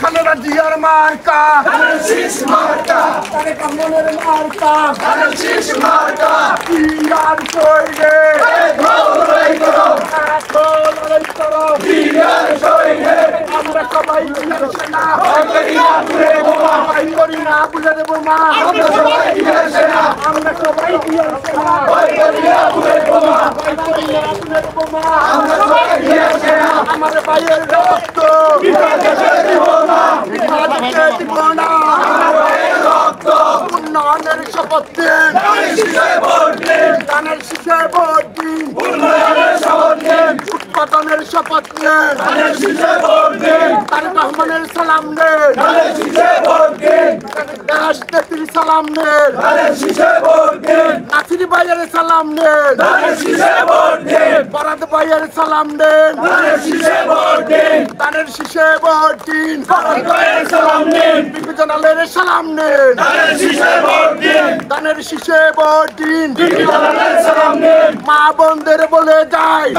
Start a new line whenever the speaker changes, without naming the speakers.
খালেদা জিয়ার মার্কা তারেক রহমানের মার্কা জিয়ার শহীদে আমরা সবাই জিয়ার সেনা করি না বুঝে দেবো মা আমরা সবাই জিয়ার সেনা আমাদের ভাইয়ের রক্ত উন্নয়নের শপথ দিন ধানের শীষে ভোট দিন উৎপাদনের শপথ দিন তারেক রহমানের সালাম দেন দেশ নেত্রীর সালাম দেন নাসির ভাইয়ের সালাম দেন বরাদ ভাইয়ের সালাম দেন ধানের শীষে ভোট দিন বিপিজনালের সালাম দেন ধানের শীষে ভোট দিন মা বোনদের বলে যায়